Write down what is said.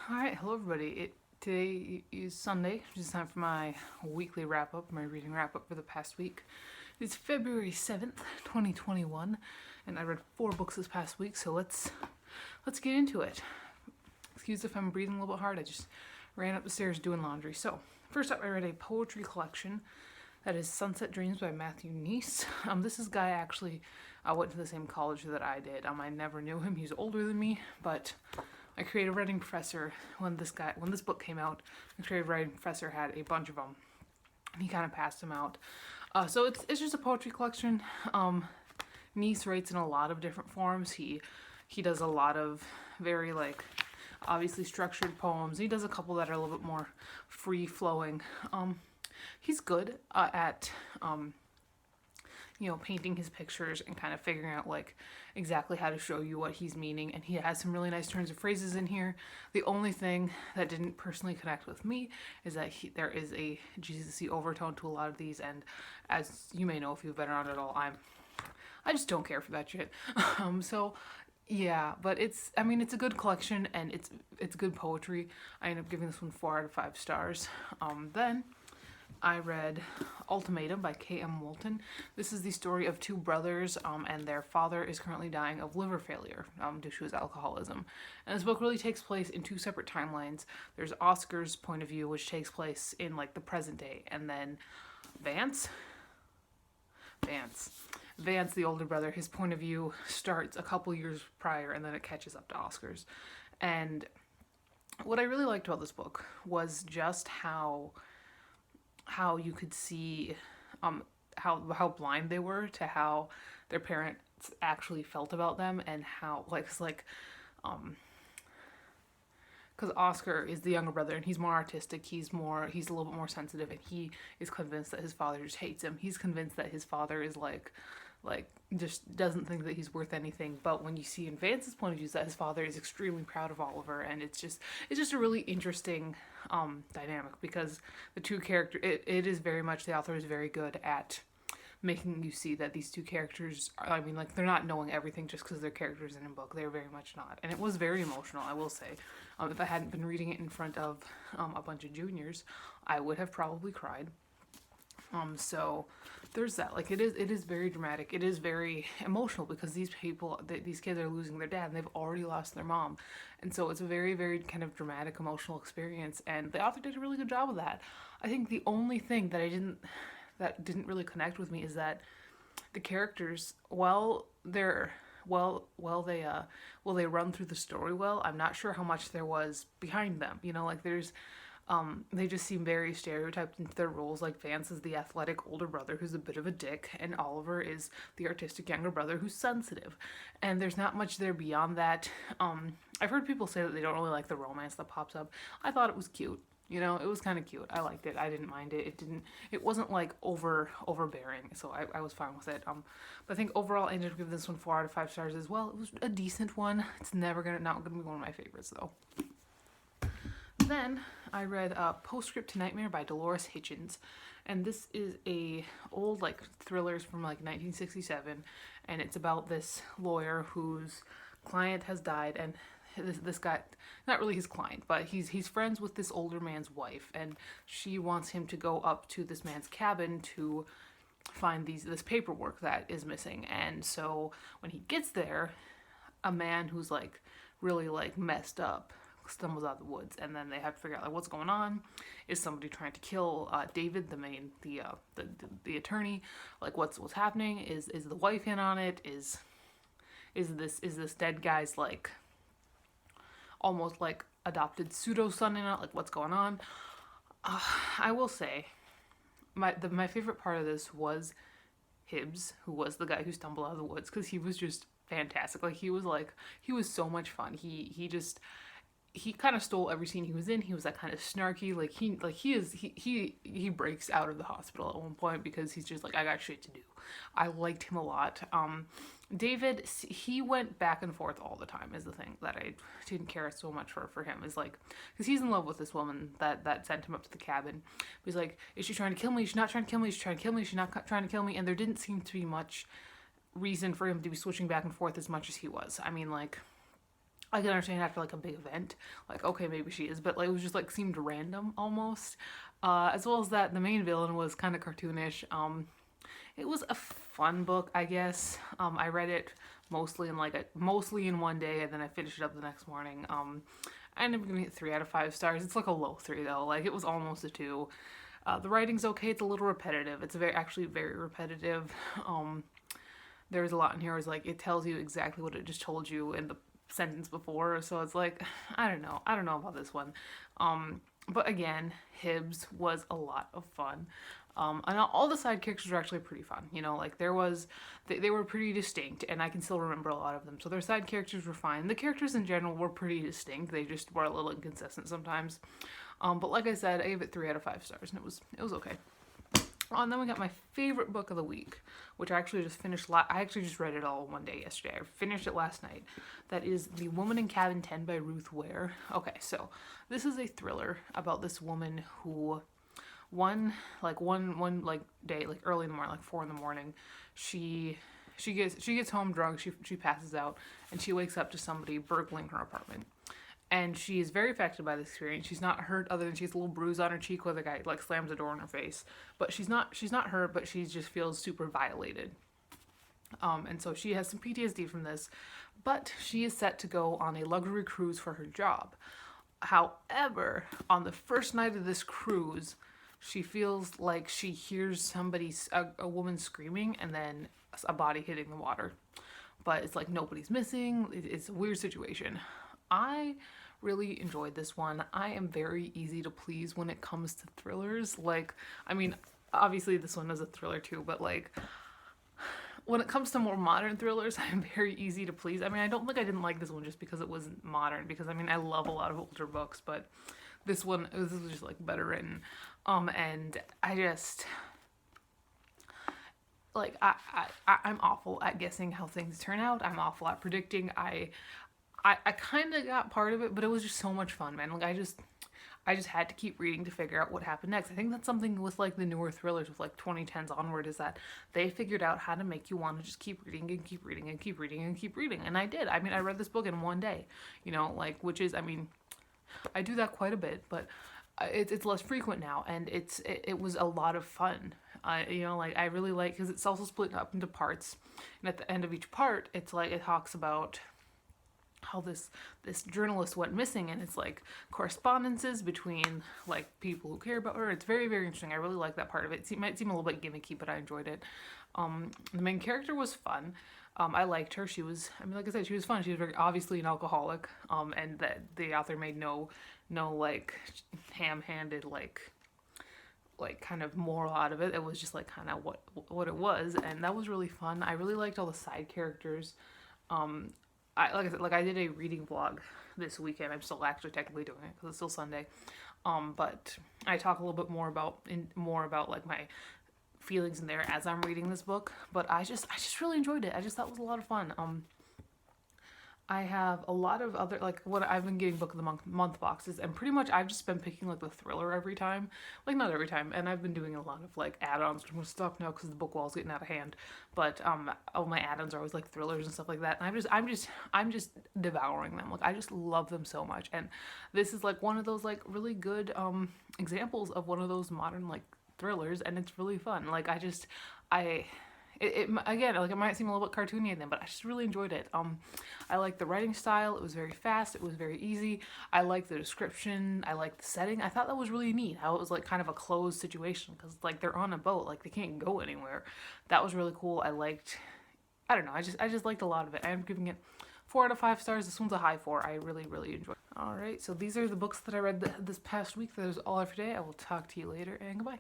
Alright, hello everybody. Today is Sunday, which is time for my weekly wrap up, my reading wrap up for the past week. It's February 7th, 2021, and I read 4 books this past week, so let's get into it. Excuse if I'm breathing a little bit hard, I just ran up the stairs doing laundry. So, first up, I read a poetry collection that is Sunset Dreams by Matthew Nies. This is a guy actually went to the same college that I did. I never knew him, he's older than me, but my creative writing professor, when this book came out, the creative writing professor had a bunch of them, and he kind of passed them out. So it's just a poetry collection. Nice writes in a lot of different forms. He does a lot of very obviously structured poems. He does a couple that are a little bit more free flowing. He's good at painting his pictures and kind of figuring out exactly how to show you what he's meaning. And he has some really nice turns of phrases in here. The only thing that didn't personally connect with me is that there is a Jesus-y overtone to a lot of these. And as you may know, if you've been around at all, I just don't care for that shit. Yeah, but it's a good collection and it's good poetry. I ended up giving this one 4 out of 5 stars. Then I read Ultimatum by K.M. Walton. This is the story of 2 brothers, and their father is currently dying of liver failure due to his alcoholism. And this book really takes place in 2 separate timelines. There's Oscar's point of view, which takes place in the present day, and then Vance, the older brother, his point of view starts a couple years prior, and then it catches up to Oscar's. And what I really liked about this book was just how you could see how blind they were to how their parents actually felt about them, and how because Oscar is the younger brother and he's more artistic, he's a little bit more sensitive, and he is convinced that his father just hates him. He's convinced that his father is just doesn't think that he's worth anything. But when you see in Vance's point of view, is that his father is extremely proud of Oliver, and it's just a really interesting dynamic, because the 2 characters, it is very much, the author is very good at making you see that these 2 characters are, they're not knowing everything just because they're characters in a book. They're very much not. And it was very emotional, I will say. If I hadn't been reading it in front of a bunch of juniors, I would have probably cried. So there's that. It is very dramatic. It is very emotional, because these kids are losing their dad and they've already lost their mom. And so it's a very, very kind of dramatic, emotional experience. And the author did a really good job of that. I think the only thing that didn't really connect with me is that the characters, they run through the story well, I'm not sure how much there was behind them. They just seem very stereotyped into their roles. Vance is the athletic older brother who's a bit of a dick, and Oliver is the artistic younger brother who's sensitive. And there's not much there beyond that. I've heard people say that they don't really like the romance that pops up. I thought it was cute. It was kind of cute. I liked it. I didn't mind it. It wasn't overbearing, so I was fine with it. But I think overall I ended up giving this one 4 out of 5 stars as well. It was a decent one. It's not gonna be one of my favorites though. Then I read Postscript to Nightmare by Dolores Hitchens, and this is a old thrillers from 1967, and it's about this lawyer whose client has died, and this guy, not really his client, but he's friends with this older man's wife, and she wants him to go up to this man's cabin to find this paperwork that is missing. And so when he gets there, a man who's really messed up stumbles out of the woods, and then they have to figure out what's going on. Is somebody trying to kill David, the attorney? What's happening? Is the wife in on it? Is this dead guy's almost adopted pseudo son in it? What's going on? I will say my favorite part of this was Hibbs, who was the guy who stumbled out of the woods, because he was just fantastic. He was so much fun. He kind of stole every scene he was in. He was kind of snarky. He breaks out of the hospital at one point because he's just I got shit to do. I liked him a lot. David, he went back and forth all the time, is the thing that I didn't care so much for him, is because he's in love with this woman that sent him up to the cabin. He's is she trying to kill me? Is she not trying to kill me? Is she trying to kill me? Is she not trying to kill me? And there didn't seem to be much reason for him to be switching back and forth as much as he was. I can understand after like a big event, like okay, maybe she is, but like it was just like seemed random almost. As well as that, the main villain was kind of cartoonish. It was a fun book, I guess. I read it mostly in one day, and then I finished it up the next morning. I ended up giving it 3 out of 5 stars. It's like a low 3 though. Like it was almost a 2. The writing's okay. It's a little repetitive. It's actually very repetitive. There's a lot in here where it's like it tells you exactly what it just told you in the sentence before. So it's like I don't know. I don't know about this one. But again, Hibbs was a lot of fun. And all the side characters were actually pretty fun. You know, like they were pretty distinct, and I can still remember a lot of them. So their side characters were fine. The characters in general were pretty distinct. They just were a little inconsistent sometimes. But like I said, I gave it 3 out of 5 stars, and it was okay. And then we got my favorite book of the week, which I actually just finished. I actually just read it all one day yesterday. I finished it last night. That is The Woman in Cabin 10 by Ruth Ware. Okay, so this is a thriller about this woman who one day, like early in the morning, like 4 in the morning, she gets home drunk, she passes out, and she wakes up to somebody burgling her apartment. And she is very affected by this experience. She's not hurt other than she has a little bruise on her cheek where the guy like slams the door in her face. But she's not hurt, but she just feels super violated. And so she has some PTSD from this, but she is set to go on a luxury cruise for her job. However, on the first night of this cruise, she feels like she hears a woman screaming, and then a body hitting the water. But it's like nobody's missing. It's a weird situation. I really enjoyed this one. I am very easy to please when it comes to thrillers. Like, I mean, obviously this one is a thriller too, but like, when it comes to more modern thrillers, I'm very easy to please. I mean, I don't think I didn't like this one just because it wasn't modern, because I mean, I love a lot of older books, but this was just like better written. And I just, like, I'm awful at guessing how things turn out. I'm awful at predicting. I kind of got part of it, but it was just so much fun, man. Like, I just had to keep reading to figure out what happened next. I think that's something with like the newer thrillers with like 2010s onward, is that they figured out how to make you want to just keep reading and keep reading and keep reading and keep reading. And I did. I mean, I read this book in one day, you know, like, which is, I mean, I do that quite a bit, but it's less frequent now, and it was a lot of fun. You know, like, I really like, because it's also split up into parts, and at the end of each part, it's like it talks about how this journalist went missing, and it's like correspondences between like people who care about her. It's very, very interesting. I really like that part of it. It might seem a little bit gimmicky, but I enjoyed it. The main character was fun. I liked her. She was, I mean, like I said, she was fun. She was very obviously an alcoholic, and that the author made no like ham-handed like kind of moral out of it. It was just like kind of what it was, and that was really fun. I really liked all the side characters. Like I said, like, I did a reading vlog this weekend. I'm still actually technically doing it because it's still Sunday. But I talk a little bit more about like my feelings in there as I'm reading this book. But I just really enjoyed it. I just thought it was a lot of fun. I have a lot of other, like, what I've been getting book of the month boxes, and pretty much I've just been picking like the thriller every time. Like, not every time, and I've been doing a lot of like add-ons. I'm gonna stop now because the book wall's getting out of hand. But all my add-ons are always like thrillers and stuff like that, and I'm just devouring them. Like, I just love them so much, and this is like one of those like really good examples of one of those modern like thrillers, and it's really fun. Like, again, like, it might seem a little bit cartoony in them, but I just really enjoyed it. I liked the writing style. It was very fast. It was very easy. I liked the description. I liked the setting. I thought that was really neat, how it was like kind of a closed situation, because like they're on a boat, like they can't go anywhere. That was really cool. I don't know, I just liked a lot of it. I'm giving it 4 out of 5 stars. This one's a high 4. I really, really enjoyed it. All right, so these are the books that I read this past week. That is all for today. I will talk to you later, and goodbye.